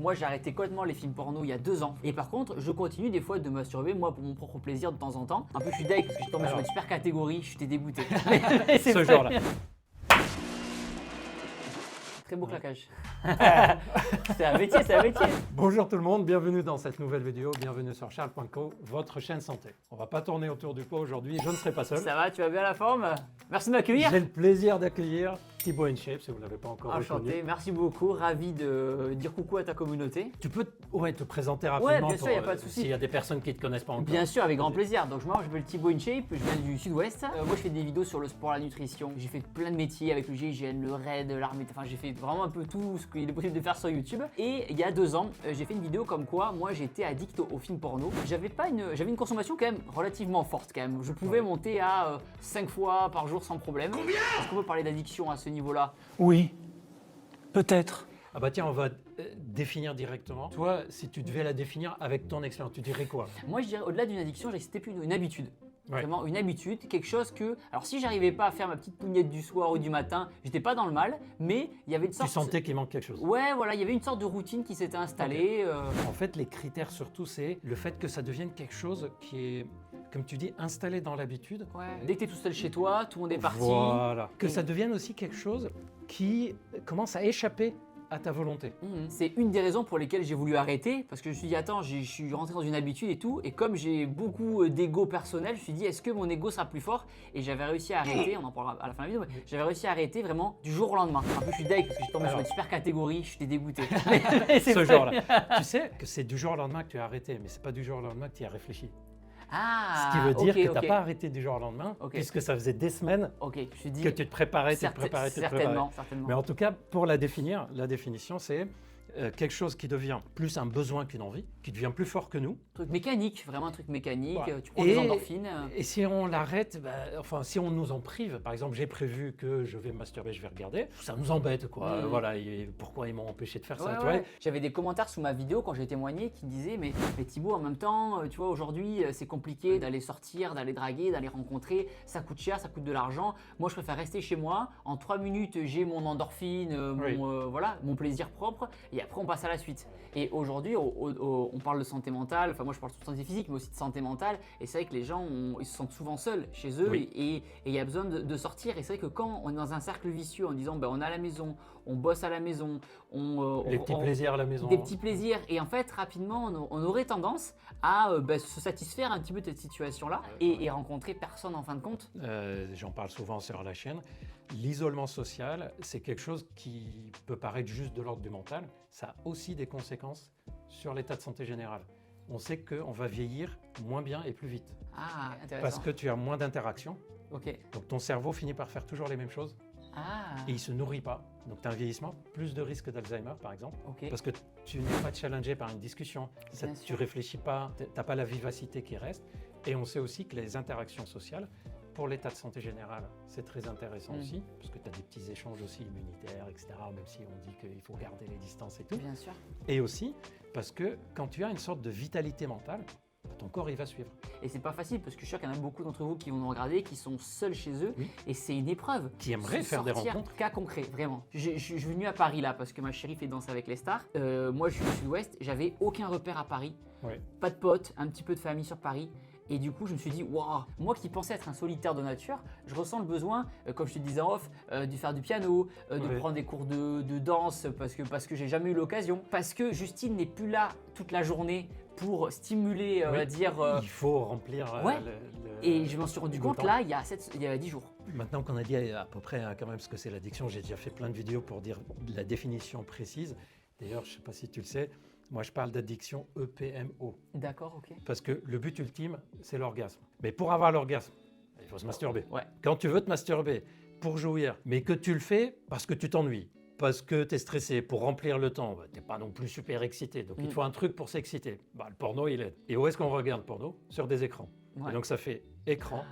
donc moi j'ai arrêté complètement les films porno il y a 2 ans. Et par contre, je continue des fois de masturber, moi pour mon propre plaisir de temps en temps. Un peu je suis deg parce que je suis tombé sur une super catégorie, je suis dégoûté. C'est Ce genre-là. Très beau claquage. C'est un métier, c'est un métier. Bonjour tout le monde, bienvenue dans cette nouvelle vidéo, bienvenue sur Charles.co, votre chaîne santé. On va pas tourner autour du pot aujourd'hui, je ne serai pas seul. Ça va, tu vas bien la forme? Merci de m'accueillir. J'ai le plaisir d'accueillir Thibaut InShape, si vous ne l'avez pas encore Enchanté, reconnu. merci beaucoup, ravi de dire coucou à ta communauté. Tu peux te présenter rapidement bien sûr, y a pas de souci. s'il y a des personnes qui ne te connaissent pas encore. Bien sûr, avec grand plaisir. Donc moi, je m'appelle Thibaut InShape, je viens du sud-ouest. Moi, je fais des vidéos sur le sport, la nutrition. J'ai fait plein de métiers avec le GIGN, le RAID, l'armée. Enfin, j'ai fait vraiment un peu tout ce qu'il est possible de faire sur YouTube. Et il y a 2 ans, j'ai fait une vidéo comme quoi moi, j'étais addict aux films porno. J'avais une consommation quand même relativement forte quand même. Je pouvais monter à 5 fois par jour sans problème. Combien? Est-ce qu'on peut parler d'addiction à ce niveau-là? Oui, peut-être. Ah bah tiens, on va définir directement. Toi, si tu devais la définir avec ton expérience, tu dirais quoi? Moi, je dirais au-delà d'une addiction, c'était plus une habitude. Ouais. Vraiment une habitude, quelque chose que... Alors si j'arrivais pas à faire ma petite pougnette du soir ou du matin, j'étais pas dans le mal, mais il y avait une sorte... Tu sentais qu'il manque quelque chose. Ouais, voilà, il y avait une sorte de routine qui s'était installée. En fait, les critères surtout, c'est le fait que ça devienne quelque chose qui est, comme tu dis, installé dans l'habitude. Ouais. Dès que t'es tout seul chez toi, tout le monde est parti. Voilà. Que ça devienne aussi quelque chose qui commence à échapper à ta volonté. C'est une des raisons pour lesquelles j'ai voulu arrêter, parce que je me suis dit, attends, je suis rentré dans une habitude et tout, et comme j'ai beaucoup d'ego personnel, je me suis dit, est-ce que mon ego sera plus fort? Et j'avais réussi à arrêter, on en parlera à la fin de la vidéo, mais j'avais réussi à arrêter vraiment du jour au lendemain. Un peu je suis deg parce que j'ai tombé sur une super catégorie, je suis dégoûté. Ce genre-là. Tu sais que c'est du jour au lendemain que tu as arrêté, mais c'est pas du jour au lendemain que tu y as réfléchi. Ah, Ce qui veut dire que tu n'as ok. pas arrêté du jour au lendemain, puisque ça faisait des semaines Ok, je me suis dit... que tu te préparais, tu te préparais. Certainement. Mais en tout cas, pour la définir, la définition, c'est quelque chose qui devient plus un besoin qu'une envie, qui devient plus fort que nous. Un truc mécanique, vraiment un truc mécanique, Voilà. tu prends des endorphines. Et si on l'arrête, si on nous en prive, par exemple, j'ai prévu que je vais me masturber, je vais regarder, ça nous embête, quoi. Voilà, pourquoi ils m'ont empêché de faire ça, tu vois. J'avais des commentaires sous ma vidéo quand j'ai témoigné qui disaient mais Thibaut, en même temps, tu vois, aujourd'hui, c'est compliqué d'aller sortir, d'aller draguer, d'aller rencontrer, ça coûte cher, ça coûte de l'argent. Moi, je préfère rester chez moi. En 3 minutes, j'ai mon endorphine, mon plaisir propre. Et après, on passe à la suite. Et aujourd'hui, on parle de santé mentale. Enfin, moi, je parle de santé physique, mais aussi de santé mentale. Et c'est vrai que les gens, ils se sentent souvent seuls chez eux et il y a besoin de sortir. Et c'est vrai que quand on est dans un cercle vicieux en disant, on est à la maison, on bosse à la maison, les petits plaisirs à la maison. Des petits plaisirs. Et en fait, rapidement, on aurait tendance à se satisfaire un petit peu de cette situation-là et rencontrer personne en fin de compte. J'en parle souvent sur la chaîne. L'isolement social, c'est quelque chose qui peut paraître juste de l'ordre du mental. Ça a aussi des conséquences sur l'état de santé général. On sait qu'on va vieillir moins bien et plus vite. Ah, intéressant. Parce que tu as moins d'interactions. Ok. Donc ton cerveau finit par faire toujours les mêmes choses. Ah. Et il ne se nourrit pas. Donc tu as un vieillissement, plus de risque d'Alzheimer par exemple. Ok. Parce que tu n'es pas challengé par une discussion. Tu ne réfléchis pas, tu n'as pas la vivacité qui reste. Et on sait aussi que les interactions sociales, pour l'état de santé général, c'est très intéressant aussi, parce que tu as des petits échanges aussi immunitaires, etc., même si on dit qu'il faut garder les distances et tout. Bien sûr. Et aussi parce que quand tu as une sorte de vitalité mentale, ton corps, il va suivre. Et c'est pas facile, parce que je suis sûr qu'il y en a beaucoup d'entre vous qui vont nous regarder, qui sont seuls chez eux, et c'est une épreuve. Qui aimeraient faire des rencontres. Cas concret, vraiment. Je suis venu à Paris là, parce que ma chérie fait Danse avec les stars. Moi, je suis du sud-ouest, j'avais aucun repère à Paris. Pas de potes, un petit peu de famille sur Paris. Et du coup, je me suis dit, waouh, moi qui pensais être un solitaire de nature, je ressens le besoin, comme je te disais en off, de faire du piano, de prendre des cours de danse parce que j'ai jamais eu l'occasion. Parce que Justine n'est plus là toute la journée pour stimuler, on va dire. Il faut remplir. Et je m'en suis rendu compte là, il y a 10 jours. Maintenant qu'on a dit à peu près quand même ce que c'est l'addiction, j'ai déjà fait plein de vidéos pour dire la définition précise. D'ailleurs, je ne sais pas si tu le sais. Moi, je parle d'addiction EPMO. D'accord, ok. Parce que le but ultime, c'est l'orgasme. Mais pour avoir l'orgasme, il faut se masturber. Quand tu veux te masturber pour jouir, mais que tu le fais parce que tu t'ennuies, parce que tu es stressé, pour remplir le temps, tu n'es pas non plus super excité. Donc, il te faut un truc pour s'exciter. Le porno, il aide. Et où est-ce qu'on regarde le porno? Sur des écrans. Et donc, ça fait écran,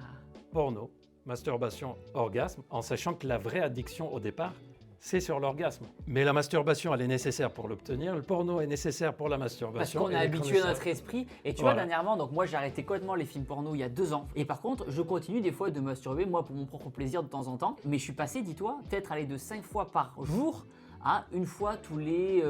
porno, masturbation, orgasme, en sachant que la vraie addiction au départ, c'est sur l'orgasme. Mais la masturbation, elle est nécessaire pour l'obtenir. Le porno est nécessaire pour la masturbation. Parce qu'on a habitué notre esprit. Et tu vois, dernièrement, donc moi j'ai arrêté complètement les films porno il y a 2 ans. Et par contre, je continue des fois de masturber, moi pour mon propre plaisir de temps en temps. Mais je suis passé, dis-toi, peut-être aller de 5 fois par jour à 1 fois tous les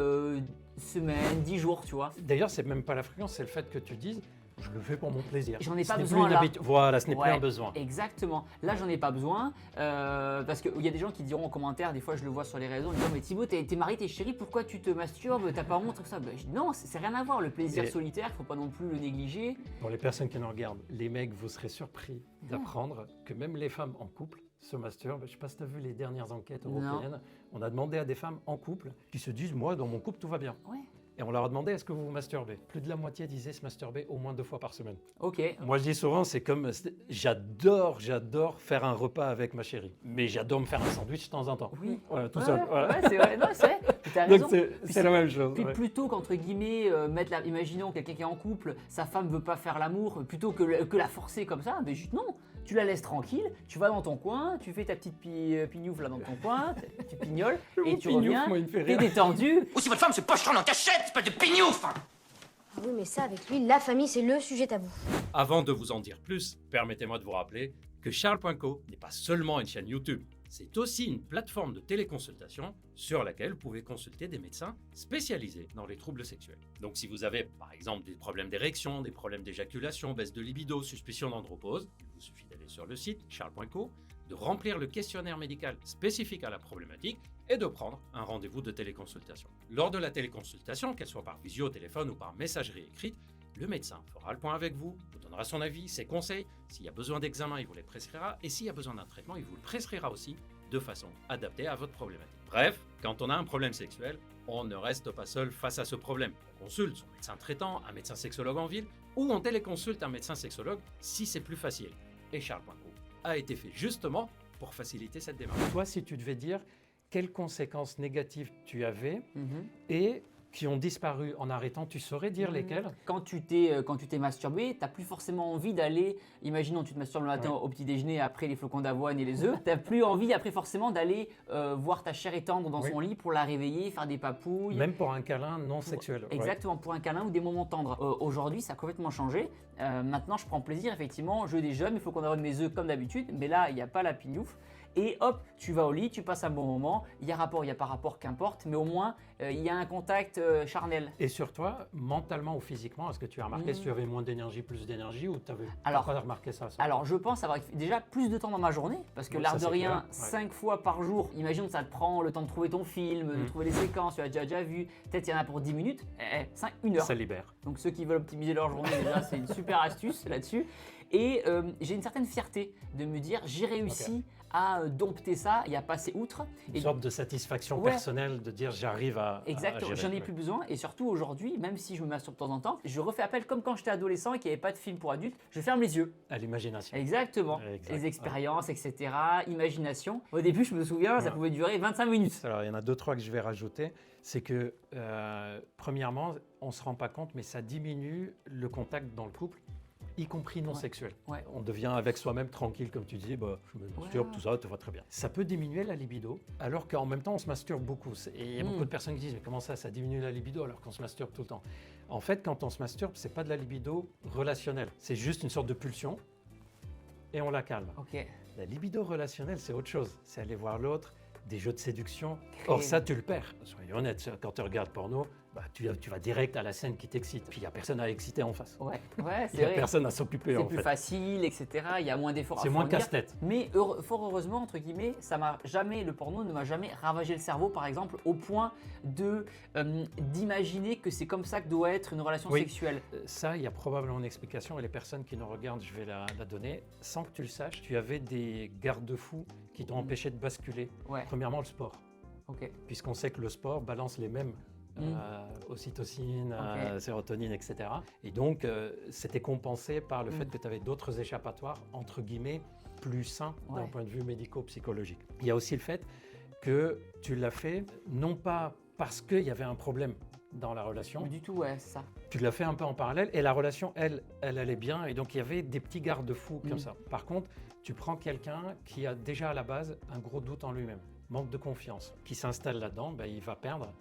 semaine, 10 jours, tu vois. D'ailleurs, c'est même pas la fréquence, c'est le fait que tu dises je le fais pour mon plaisir. J'en ai Ce pas n'est besoin plus une là. Voilà, ce n'est plus Ouais, un besoin. Exactement. Là, j'en ai pas besoin parce qu'il y a des gens qui diront en commentaire, des fois je le vois sur les réseaux, ils disent mais Thibaut, t'es marié, t'es chéri, pourquoi tu te masturbes, t'as pas honte, tout ça. Je dis, non, c'est rien à voir. Le plaisir solitaire, faut pas non plus le négliger. Pour les personnes qui nous regardent, les mecs, vous serez surpris d'apprendre que même les femmes en couple se masturbent. Je ne sais pas si tu as vu les dernières enquêtes européennes. Non. On a demandé à des femmes en couple qui se disent moi, dans mon couple, tout va bien. Ouais. Et on leur a demandé, est-ce que vous vous masturbez? Plus de la moitié disaient se masturber au moins 2 fois par semaine. Ok. Moi, je dis souvent, c'est comme, j'adore faire un repas avec ma chérie. Mais j'adore me faire un sandwich de temps en temps. Oui. Voilà, tout seul. Voilà. Ouais, c'est vrai. Non, c'est vrai. Tu as raison. Donc, c'est la même chose. Puis plutôt qu'entre guillemets, imaginons quelqu'un qui est en couple, sa femme ne veut pas faire l'amour, plutôt que la forcer comme ça, mais juste non. Tu la laisses tranquille, tu vas dans ton coin, tu fais ta petite pignouf là dans ton coin, tu pignoles, et tu reviens, t'es détendu. Ou si votre femme se pochera dans ta chatte, espèce de pignouf! Ah oui, mais ça, avec lui, la famille, c'est le sujet tabou. Avant de vous en dire plus, permettez-moi de vous rappeler que Charles.co n'est pas seulement une chaîne YouTube, c'est aussi une plateforme de téléconsultation sur laquelle vous pouvez consulter des médecins spécialisés dans les troubles sexuels. Donc si vous avez par exemple des problèmes d'érection, des problèmes d'éjaculation, baisse de libido, suspicion d'andropause, il vous suffit d'aller sur le site Charles.co, de remplir le questionnaire médical spécifique à la problématique et de prendre un rendez-vous de téléconsultation. Lors de la téléconsultation, qu'elle soit par visio, téléphone ou par messagerie écrite, le médecin fera le point avec vous, vous donnera son avis, ses conseils. S'il y a besoin d'examen, il vous les prescrira. Et s'il y a besoin d'un traitement, il vous le prescrira aussi de façon adaptée à votre problématique. Bref, quand on a un problème sexuel, on ne reste pas seul face à ce problème. On consulte son médecin traitant, un médecin sexologue en ville, ou on téléconsulte un médecin sexologue si c'est plus facile. Et Charles.co a été fait justement pour faciliter cette démarche. Toi, si tu devais dire quelles conséquences négatives tu avais et qui ont disparu en arrêtant, tu saurais dire lesquelles? Quand tu t'es masturbé, tu n'as plus forcément envie d'aller, imaginons tu te masturbes le matin au petit déjeuner après les flocons d'avoine et les œufs, tu n'as plus envie après forcément d'aller voir ta chair étendre dans son lit pour la réveiller, faire des papouilles. Même pour un câlin non sexuel. Exactement, pour un câlin ou des moments tendres. Aujourd'hui, ça a complètement changé. Maintenant, je prends plaisir, effectivement, je déjeune, il faut qu'on avoine mes œufs comme d'habitude, mais là, il n'y a pas la pignouf. Et hop, tu vas au lit, tu passes un bon moment, il y a rapport, il n'y a pas rapport, qu'importe, mais au moins, il y a un contact charnel. Et sur toi, mentalement ou physiquement, est-ce que tu as remarqué si tu avais moins d'énergie, plus d'énergie, ou tu n'avais pas remarqué ça? Alors, je pense avoir déjà plus de temps dans ma journée, parce que l'air de rien, 5 fois par jour, imagine que ça te prend le temps de trouver ton film, de trouver les séquences, tu as déjà vu, peut-être il y en a pour 10 minutes, 1 heure. Ça libère. Donc ceux qui veulent optimiser leur journée, déjà, c'est une super astuce là-dessus. Et j'ai une certaine fierté de me dire, j'ai réussi à dompter ça et à passer outre. Une sorte de satisfaction personnelle de dire j'arrive à Exactement, j'en ai plus besoin. Et surtout aujourd'hui, même si je me masturbe de temps en temps, je refais appel comme quand j'étais adolescent et qu'il n'y avait pas de film pour adultes, je ferme les yeux. À l'imagination. Exactement. Les expériences, etc. Imagination. Au début, je me souviens, ça pouvait durer 25 minutes. Alors, il y en a 2-3 que je vais rajouter. C'est que, premièrement, on ne se rend pas compte, mais ça diminue le contact dans le couple, y compris non sexuel. On devient avec soi-même tranquille, comme tu disais, je me masturbe, tout ça, tout va très bien. Ça peut diminuer la libido, alors qu'en même temps, on se masturbe beaucoup. Et il y a beaucoup de personnes qui disent, mais comment ça diminue la libido alors qu'on se masturbe tout le temps? En fait, quand on se masturbe, c'est pas de la libido relationnelle. C'est juste une sorte de pulsion et on la calme. La libido relationnelle, c'est autre chose. C'est aller voir l'autre, des jeux de séduction. Or ça, tu le perds. Soyons honnêtes, quand tu regardes porno, tu vas direct à la scène qui t'excite. Puis il n'y a personne à exciter en face. C'est vrai. Il n'y a personne à s'occuper en fait. C'est plus facile, etc. Il y a moins d'efforts à fournir. C'est moins casse-tête. Mais fort heureusement, entre guillemets, le porno ne m'a jamais ravagé le cerveau, par exemple, au point d'imaginer que c'est comme ça que doit être une relation sexuelle. Ça, il y a probablement une explication. Et les personnes qui nous regardent, je vais la donner. Sans que tu le saches, tu avais des garde-fous qui t'ont empêché de basculer. Premièrement, le sport. Puisqu'on sait que le sport balance les mêmes ocytocine, sérotonine, etc. Et donc, c'était compensé par le fait que tu avais d'autres échappatoires, entre guillemets, plus sains d'un point de vue médico-psychologique. Il y a aussi le fait que tu l'as fait, non pas parce qu'il y avait un problème dans la relation. Du tout, c'est ça. Tu l'as fait un peu en parallèle et la relation, elle allait bien. Et donc, il y avait des petits garde-fous comme ça. Par contre, tu prends quelqu'un qui a déjà à la base un gros doute en lui-même, manque de confiance, qui s'installe là-dedans, il va perdre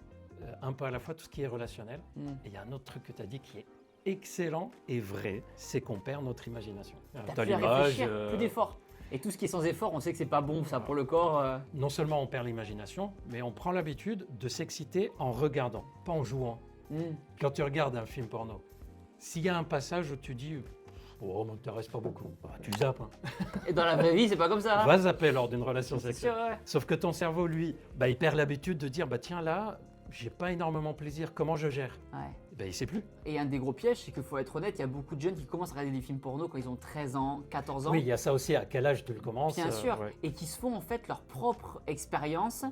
un peu à la fois tout ce qui est relationnel. Et il y a un autre truc que tu as dit qui est excellent et vrai, c'est qu'on perd notre imagination. T'as plus à réfléchir, plus d'efforts. Et tout ce qui est sans effort, on sait que c'est pas bon ça pour le corps. Non seulement on perd l'imagination, mais on prend l'habitude de s'exciter en regardant, pas en jouant. Quand tu regardes un film porno, s'il y a un passage où tu dis « Oh, ça m'intéresse pas beaucoup bah, », tu zappes. Hein. Et dans la vraie vie, c'est pas comme ça. Va zapper lors d'une relation C'est sexuelle. sûr, ouais. Sauf que ton cerveau, lui, il perd l'habitude de dire « Tiens, là, j'ai pas énormément plaisir, comment je gère ?» Ouais. Il sait plus. Et un des gros pièges, c'est qu'il faut être honnête, il y a beaucoup de jeunes qui commencent à regarder des films porno quand ils ont 13 ans, 14 ans. Oui, il y a ça aussi, à quel âge tu le commences. Bien sûr, ouais. et qui se font en fait leur propre expérience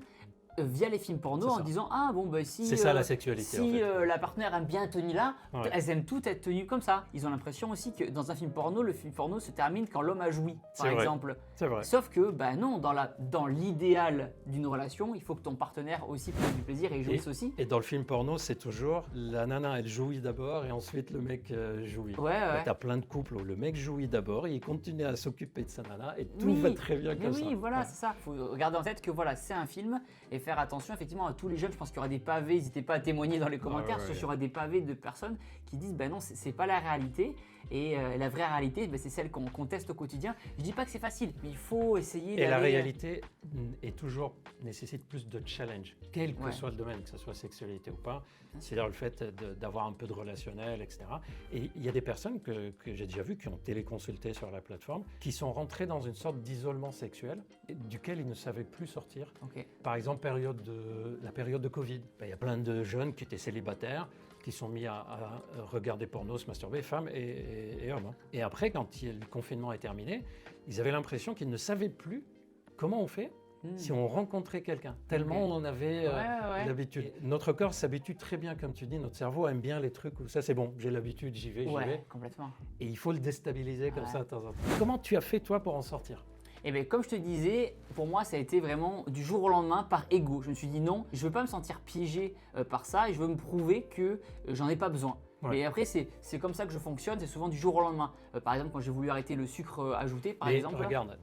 via les films porno C'est en ça. disant ah bon bah si C'est ça la sexualité. si en fait. la partenaire aime bien Tony là, Ouais. elles aiment toutes être tenues comme ça. Ils ont l'impression aussi que dans un film porno, le film porno se termine quand l'homme a joui, par C'est vrai. exemple. C'est vrai. Sauf que bah non, dans l'idéal d'une relation, il faut que ton partenaire aussi prenne du plaisir et jouisse aussi. Et dans le film porno, c'est toujours la nana, elle jouit d'abord et ensuite le mec jouit. Ouais. T'as plein de couples où le mec jouit d'abord, il continue à s'occuper de sa nana et tout Oui, va très bien mais comme oui, ça. voilà, Ouais. c'est ça. Il faut garder en tête que voilà, c'est un film et faire attention effectivement à tous les jeunes. Je pense qu'il y aura des pavés, n'hésitez pas à témoigner dans les commentaires, parce qu'il y aura des pavés de personnes qui disent ben non, c'est pas la réalité. Et la vraie réalité, c'est celle qu'on teste au quotidien. Je dis pas que c'est facile, mais il faut essayer Et la d'aller- réalité est toujours nécessite plus de challenge, quel que Ouais. soit le domaine, que ce soit sexualité ou pas. C'est-à-dire le fait d'avoir un peu de relationnel, etc. Et il y a des personnes que j'ai déjà vues qui ont téléconsulté sur la plateforme, qui sont rentrées dans une sorte d'isolement sexuel duquel ils ne savaient plus sortir. Ok. Par exemple, la période de Covid. Il y a plein de jeunes qui étaient célibataires, qui sont mis à regarder porno, se masturber, femmes et hommes. Hein. Et après, quand le confinement est terminé, ils avaient l'impression qu'ils ne savaient plus comment on fait si on rencontrait quelqu'un. Tellement Ok. on en avait Ouais. l'habitude. Notre corps s'habitue très bien, comme tu dis, notre cerveau aime bien les trucs où ça c'est bon, j'ai l'habitude, j'y vais. Ouais, complètement. Et il faut le déstabiliser comme Ouais. ça de temps en temps. Comment tu as fait toi pour en sortir? Et bien, comme je te disais, pour moi, ça a été vraiment du jour au lendemain par ego. Je me suis dit non, je ne veux pas me sentir piégé par ça et je veux me prouver que j'en ai pas besoin. Ouais. Et après, c'est comme ça que je fonctionne, c'est souvent du jour au lendemain. Par exemple, quand j'ai voulu arrêter le sucre ajouté, par Mais exemple. regarde,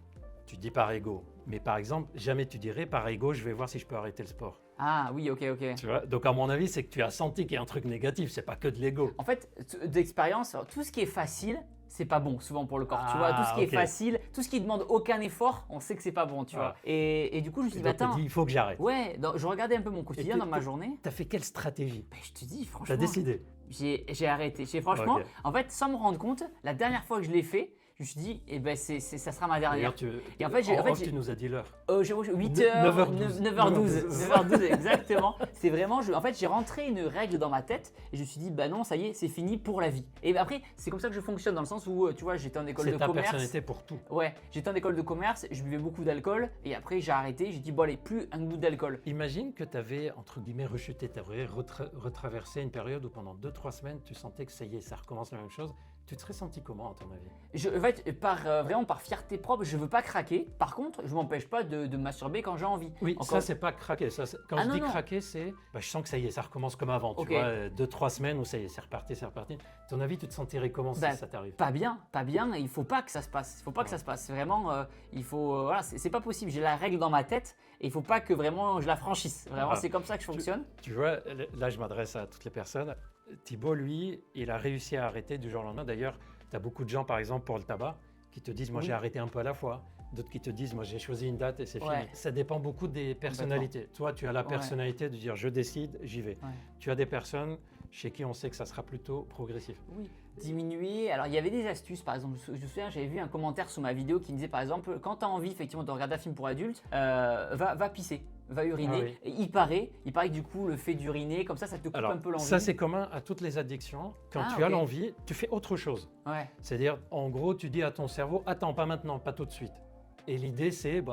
tu dis par ego, mais par exemple, jamais tu dirais par ego, je vais voir si je peux arrêter le sport. Ah oui, ok. Tu vois? Donc à mon avis, c'est que tu as senti qu'il y a un truc négatif, c'est pas que de l'ego. En fait, d'expérience, tout ce qui est facile, c'est pas bon souvent pour le corps. Tu vois, Ah, tout ce qui ok. est facile, tout ce qui demande aucun effort, on sait que c'est pas bon, tu Ah. vois. Et du coup, je me suis Et dit, bah, donc, tu attends, dis, il faut que j'arrête. ouais, je regardais un peu mon quotidien Et dans ma journée. Tu as fait quelle stratégie? Ben, je te dis, Tu franchement, as décidé. j'ai arrêté. Franchement, Ok. en fait, sans me rendre compte, la dernière fois que je l'ai fait, je me suis dit, eh ben, ça sera ma dernière. D'ailleurs, Et en fait, j'ai- tu nous as dit l'heure. 8h, 9h12. 9h12, 9h12 exactement. C'est vraiment, en fait, j'ai rentré une règle dans ma tête et je me suis dit, bah non, ça y est, c'est fini pour la vie. Et après, c'est comme ça que je fonctionne dans le sens où, tu vois, j'étais en école C'est de ta commerce. personnalité pour tout. Ouais, j'étais en école de commerce, je buvais beaucoup d'alcool et après j'ai arrêté, j'ai dit, bon allez, plus un goût d'alcool. Imagine que tu avais, entre guillemets, rechuté, tu avais retraversé une période où pendant 2-3 semaines, tu sentais que ça y est, ça recommence la même chose. Tu te serais senti comment, à ton avis? En fait, vraiment par fierté propre, je veux pas craquer. Par contre, je m'empêche pas de masturber quand j'ai envie. Oui, Encore- ça, c'est pas craquer. Ça, quand Ah, je non, dis non. craquer, c'est je sens que ça y est, ça recommence comme avant. Ok. Tu vois, 2-3 semaines où ça y est, c'est reparti, c'est reparti. À ton avis, tu te sentirais comment Bah, si ça t'arrive? Pas bien, et il faut pas que ça se passe. Il faut pas que ça se passe. Vraiment, il faut. Voilà, c'est pas possible. J'ai la règle dans ma tête et il faut pas que vraiment je la franchisse. Vraiment, Ah. c'est comme ça que je fonctionne. Tu vois, là, je m'adresse à toutes les personnes. Thibaut, lui, il a réussi à arrêter du jour au lendemain. D'ailleurs, tu as beaucoup de gens, par exemple, pour le tabac, qui te disent, moi, Oui. j'ai arrêté un peu à la fois. D'autres qui te disent, moi, j'ai choisi une date et c'est Ouais. fini. Ça dépend beaucoup des personnalités. Toi, tu as la Ouais. personnalité de dire, je décide, j'y vais. Ouais. Tu as des personnes chez qui on sait que ça sera plutôt progressif. Oui. Diminuer. Alors, il y avait des astuces, par exemple. Je me souviens, j'avais vu un commentaire sous ma vidéo qui me disait, par exemple, quand tu as envie effectivement de regarder un film pour adultes, va pisser, va uriner. Ah oui. Et il paraît que du coup, le fait d'uriner, comme ça te coupe Alors, un peu l'envie. ça, c'est commun à toutes les addictions. Quand Ah, tu as ok. l'envie, tu fais autre chose. Ouais. C'est-à-dire, en gros, tu dis à ton cerveau, attends, pas maintenant, pas tout de suite. Et l'idée, c'est,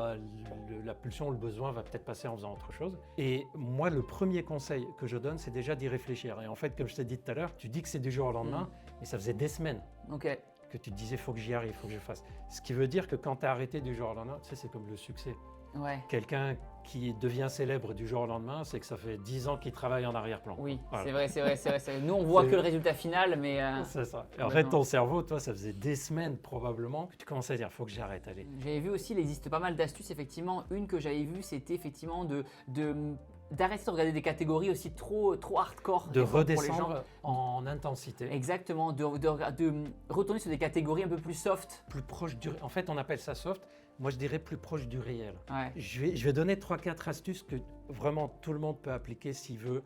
la pulsion, le besoin va peut-être passer en faisant autre chose. Et moi, le premier conseil que je donne, c'est déjà d'y réfléchir. Et en fait, comme je t'ai dit tout à l'heure, tu dis que c'est du jour au lendemain, mais ça faisait des semaines Ok. que tu te disais, faut que j'y arrive, faut que je fasse. Ce qui veut dire que quand tu as arrêté du jour au lendemain, tu sais, c'est comme le succès. Ouais. Quelqu'un qui devient célèbre du jour au lendemain, c'est que ça fait 10 ans qu'il travaille en arrière-plan. Oui, Voilà. c'est vrai. Nous, on voit C'est- que le résultat final, mais C'est ça. Et en fait, Complètement. ton cerveau, toi, ça faisait des semaines probablement que tu commençais à dire, faut que j'arrête, allez. j'avais vu aussi, il existe pas mal d'astuces, effectivement. Une que j'avais vue, c'était effectivement d'arrêter de regarder des catégories aussi trop hardcore. De des fois, pour les gens. redescendre en intensité, Exactement, de retourner sur des catégories un peu plus soft. plus proche du... En fait, on appelle ça soft. Moi, je dirais plus proche du réel. Ouais. Je vais donner 3-4 astuces que vraiment tout le monde peut appliquer s'il veut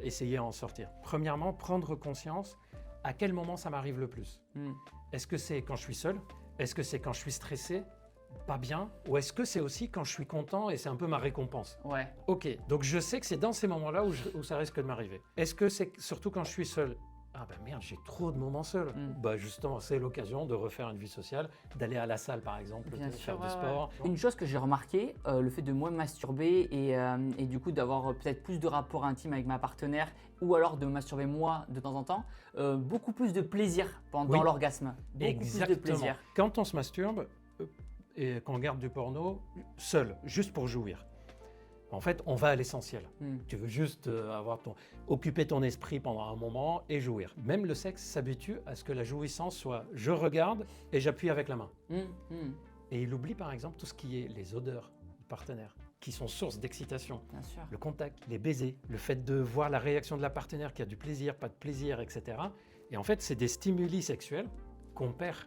essayer à en sortir. Premièrement, prendre conscience à quel moment ça m'arrive le plus. Est-ce que c'est quand je suis seul? Est-ce que c'est quand je suis stressé, pas bien? Ou est-ce que c'est aussi quand je suis content et c'est un peu ma récompense? Ouais. Ok, donc je sais que c'est dans ces moments-là où ça risque de m'arriver. Est-ce que c'est surtout quand je suis seul? Ah ben merde, j'ai trop de moments seuls. Bah justement, c'est l'occasion de refaire une vie sociale, d'aller à la salle par exemple, Bien de sûr, faire du ouais, sport. ouais. Une chose que j'ai remarqué, le fait de moins me masturber et du coup d'avoir peut-être plus de rapports intimes avec ma partenaire ou alors de me masturber moi de temps en temps, beaucoup plus de plaisir pendant l'orgasme. Beaucoup plus de plaisir. Quand on se masturbe et qu'on regarde du porno seul, juste pour jouir, en fait, on va à l'essentiel. Tu veux juste occuper ton esprit pendant un moment et jouir. Même le sexe s'habitue à ce que la jouissance soit « je regarde et j'appuie avec la main ». Et il oublie par exemple tout ce qui est les odeurs du partenaire, qui sont source d'excitation. Bien sûr. Le contact, les baisers, le fait de voir la réaction de la partenaire qui a du plaisir, pas de plaisir, etc. Et en fait, c'est des stimuli sexuels qu'on perd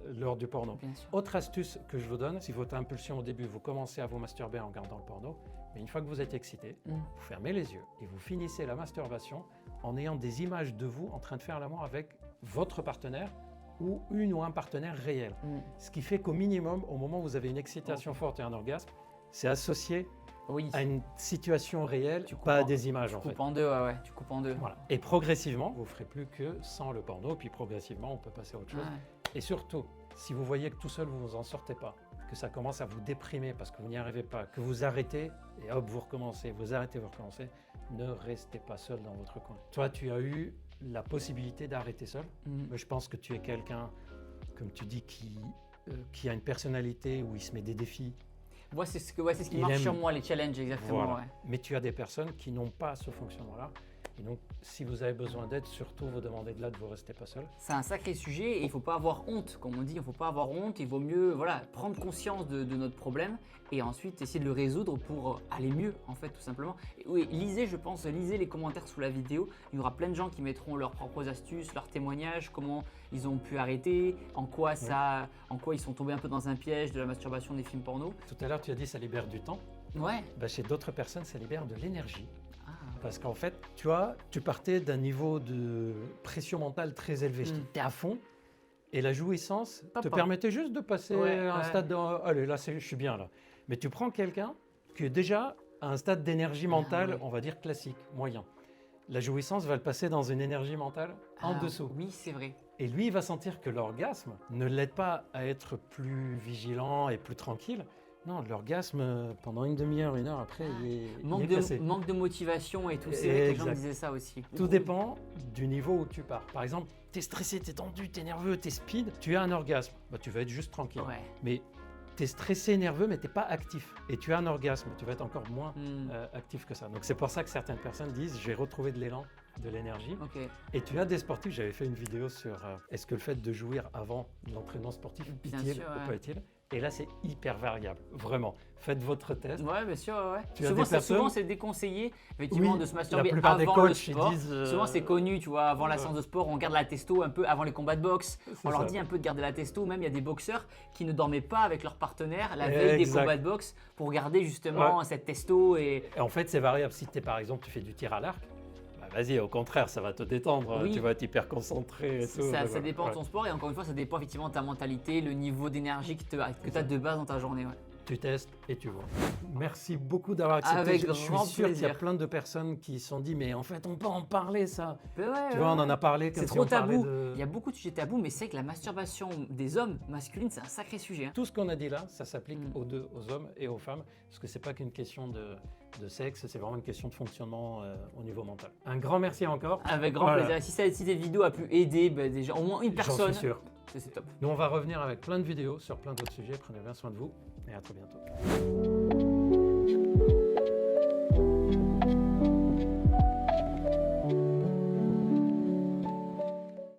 lors du porno. Bien sûr. Autre astuce que je vous donne, si votre impulsion au début, vous commencez à vous masturber en regardant le porno, mais une fois que vous êtes excité, vous fermez les yeux et vous finissez la masturbation en ayant des images de vous en train de faire l'amour avec votre partenaire ou une ou un partenaire réel. Ce qui fait qu'au minimum, au moment où vous avez une excitation forte et un orgasme, c'est associé à une situation réelle, pas à des images en fait. Tu coupes en deux, ouais, tu coupes en deux. Voilà. Et progressivement, vous ne ferez plus que sans le porno, puis progressivement, on peut passer à autre chose. Et surtout, si vous voyez que tout seul, vous ne vous en sortez pas, que ça commence à vous déprimer parce que vous n'y arrivez pas, que vous arrêtez et hop, vous recommencez, vous arrêtez, vous recommencez, ne restez pas seul dans votre coin. Toi, tu as eu la possibilité d'arrêter seul, mais je pense que tu es quelqu'un, comme tu dis, qui a une personnalité où il se met des défis. Moi, c'est ce qui marche sur moi, les challenges, exactement. Voilà. Ouais. Mais tu as des personnes qui n'ont pas ce fonctionnement-là. Et donc, si vous avez besoin d'aide, surtout vous demandez de l'aide, vous ne restez pas seul. C'est un sacré sujet et il ne faut pas avoir honte, comme on dit, il ne faut pas avoir honte, il vaut mieux prendre conscience de notre problème et ensuite essayer de le résoudre pour aller mieux, en fait, tout simplement. Et oui, lisez les commentaires sous la vidéo, il y aura plein de gens qui mettront leurs propres astuces, leurs témoignages, comment ils ont pu arrêter, en quoi ils sont tombés un peu dans un piège de la masturbation des films porno. Tout à l'heure, tu as dit ça libère du temps. Ouais. Bah, chez d'autres personnes, ça libère de l'énergie. Parce qu'en fait, tu vois, tu partais d'un niveau de pression mentale très élevé. Tu étais à fond et la jouissance te permettait juste de passer à un stade de « allez, là, je suis bien là ». Mais tu prends quelqu'un qui est déjà à un stade d'énergie mentale, on va dire classique, moyen. La jouissance va le passer dans une énergie mentale en dessous. Oui, c'est vrai. Et lui, il va sentir que l'orgasme ne l'aide pas à être plus vigilant et plus tranquille. Non, l'orgasme, pendant une demi-heure, une heure après, il est cassé. Manque de motivation et tout, c'est vrai que les gens disaient ça aussi. Tout dépend du niveau où tu pars. Par exemple, tu es stressé, tu es tendu, tu es nerveux, tu es speed, tu as un orgasme, bah, tu vas être juste tranquille. Ouais. Mais tu es stressé, nerveux, mais tu n'es pas actif. Et tu as un orgasme, tu vas être encore moins actif que ça. Donc c'est pour ça que certaines personnes disent, j'ai retrouvé de l'élan, de l'énergie. Okay. Et tu as des sportifs, j'avais fait une vidéo sur est-ce que le fait de jouir avant l'entraînement sportif est-il ou pas est-il. Et là, c'est hyper variable, vraiment. Faites votre test. Ouais, bien sûr, ouais. Souvent, c'est déconseillé, effectivement, de se masturber avant des coachs, le sport. Souvent, c'est connu, tu vois, avant la séance de sport, on garde la testo un peu avant les combats de boxe. On leur dit un peu de garder la testo. Même, il y a des boxeurs qui ne dormaient pas avec leur partenaire la veille des combats de boxe pour garder justement cette testo. Et en fait, c'est variable. Si par exemple, tu fais du tir à l'arc, vas-y, au contraire, ça va te détendre, tu vas être hyper concentré et tout. Ça dépend de ton sport et encore une fois, ça dépend effectivement de ta mentalité, le niveau d'énergie que tu as de base dans ta journée. Ouais. Tu testes et tu vois. Merci beaucoup d'avoir accepté. Je suis sûr qu'il y a plein de personnes qui se sont dit, mais en fait, on peut en parler ça. Tu vois, on en a parlé comme c'est trop tabou. Il y a beaucoup de sujets tabous, mais c'est que la masturbation des hommes masculines, c'est un sacré sujet. Hein. Tout ce qu'on a dit là, ça s'applique aux deux, aux hommes et aux femmes, parce que c'est pas qu'une question de sexe, c'est vraiment une question de fonctionnement au niveau mental. Un grand merci encore. Avec grand plaisir. Si cette vidéo a pu aider déjà au moins une personne, j'en suis sûr. C'est top. Nous, on va revenir avec plein de vidéos sur plein d'autres sujets. Prenez bien soin de vous et à très bientôt.